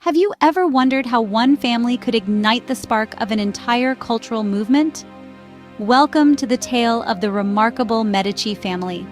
Have you ever wondered how one family could ignite the spark of an entire cultural movement? Welcome to the tale of the remarkable Medici family.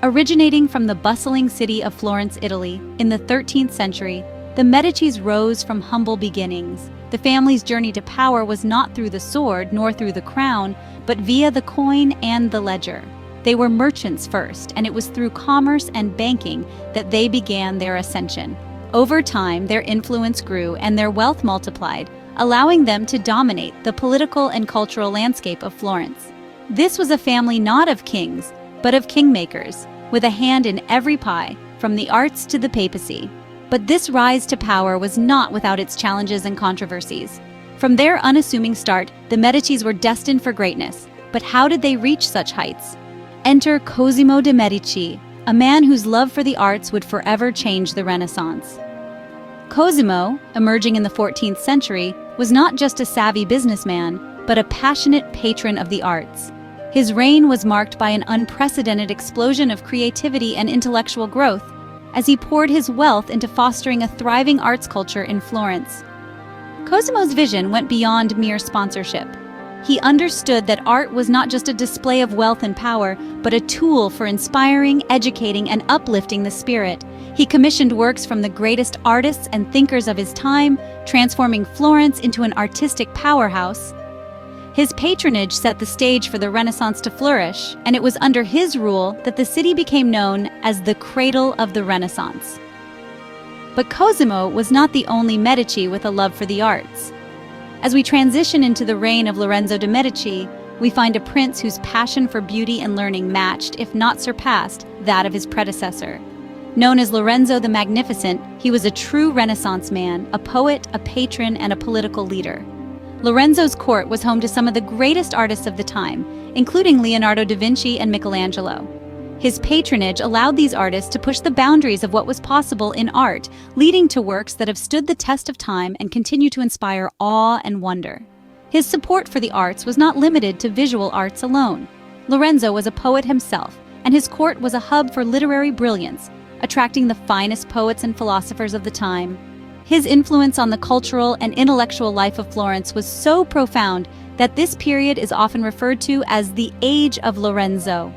Originating from the bustling city of Florence, Italy, in the 13th century, the Medicis rose from humble beginnings. The family's journey to power was not through the sword nor through the crown, but via the coin and the ledger. They were merchants first, and it was through commerce and banking that they began their ascension. Over time, their influence grew and their wealth multiplied, allowing them to dominate the political and cultural landscape of Florence. This was a family not of kings, but of kingmakers, with a hand in every pie, from the arts to the papacy. But this rise to power was not without its challenges and controversies. From their unassuming start, the Medicis were destined for greatness. But how did they reach such heights? Enter Cosimo de' Medici, a man whose love for the arts would forever change the Renaissance. Cosimo, emerging in the 14th century, was not just a savvy businessman, but a passionate patron of the arts. His reign was marked by an unprecedented explosion of creativity and intellectual growth, as he poured his wealth into fostering a thriving arts culture in Florence. Cosimo's vision went beyond mere sponsorship. He understood that art was not just a display of wealth and power, but a tool for inspiring, educating, and uplifting the spirit. He commissioned works from the greatest artists and thinkers of his time, transforming Florence into an artistic powerhouse. His patronage set the stage for the Renaissance to flourish, and it was under his rule that the city became known as the cradle of the Renaissance. But Cosimo was not the only Medici with a love for the arts. As we transition into the reign of Lorenzo de' Medici, we find a prince whose passion for beauty and learning matched, if not surpassed, that of his predecessor. Known as Lorenzo the Magnificent, he was a true Renaissance man, a poet, a patron, and a political leader. Lorenzo's court was home to some of the greatest artists of the time, including Leonardo da Vinci and Michelangelo. His patronage allowed these artists to push the boundaries of what was possible in art, leading to works that have stood the test of time and continue to inspire awe and wonder. His support for the arts was not limited to visual arts alone. Lorenzo was a poet himself, and his court was a hub for literary brilliance, attracting the finest poets and philosophers of the time. His influence on the cultural and intellectual life of Florence was so profound that this period is often referred to as the Age of Lorenzo.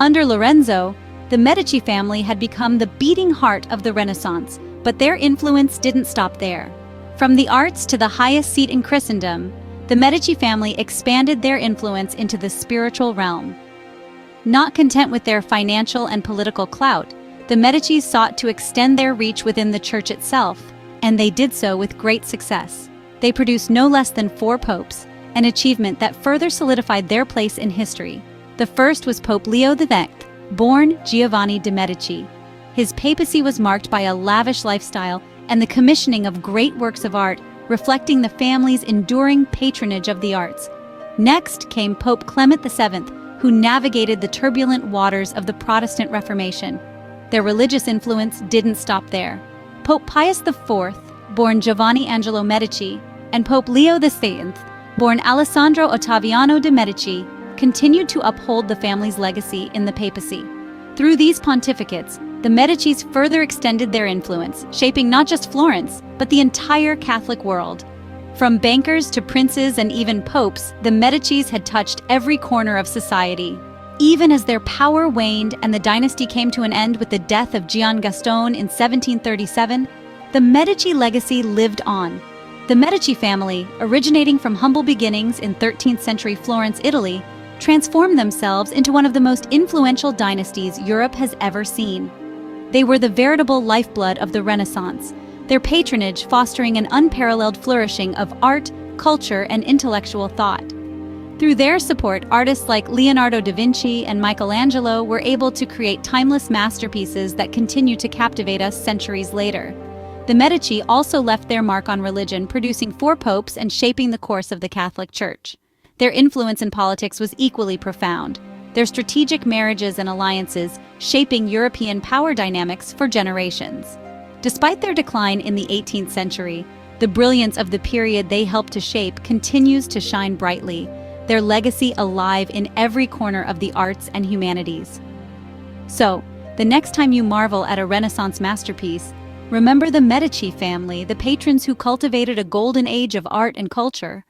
Under Lorenzo, the Medici family had become the beating heart of the Renaissance, but their influence didn't stop there. From the arts to the highest seat in Christendom, the Medici family expanded their influence into the spiritual realm. Not content with their financial and political clout, the Medicis sought to extend their reach within the church itself, and they did so with great success. They produced no less than 4 popes, an achievement that further solidified their place in history. The first was Pope Leo IX, born Giovanni de' Medici. His papacy was marked by a lavish lifestyle and the commissioning of great works of art, reflecting the family's enduring patronage of the arts. Next came Pope Clement VII, who navigated the turbulent waters of the Protestant Reformation. Their religious influence didn't stop there. Pope Pius IV, born Giovanni Angelo Medici, and Pope Leo VIII, born Alessandro Ottaviano de' Medici, continued to uphold the family's legacy in the papacy. Through these pontificates, the Medicis further extended their influence, shaping not just Florence, but the entire Catholic world. From bankers to princes and even popes, the Medicis had touched every corner of society. Even as their power waned and the dynasty came to an end with the death of Gian Gaston in 1737, the Medici legacy lived on. The Medici family, originating from humble beginnings in 13th century Florence, Italy, transformed themselves into one of the most influential dynasties Europe has ever seen. They were the veritable lifeblood of the Renaissance, their patronage fostering an unparalleled flourishing of art, culture, and intellectual thought. Through their support, artists like Leonardo da Vinci and Michelangelo were able to create timeless masterpieces that continue to captivate us centuries later. The Medici also left their mark on religion, producing 4 popes and shaping the course of the Catholic Church. Their influence in politics was equally profound, their strategic marriages and alliances shaping European power dynamics for generations. Despite their decline in the 18th century, the brilliance of the period they helped to shape continues to shine brightly, their legacy alive in every corner of the arts and humanities. So, the next time you marvel at a Renaissance masterpiece, Remember the Medici family, the patrons who cultivated a golden age of art and culture.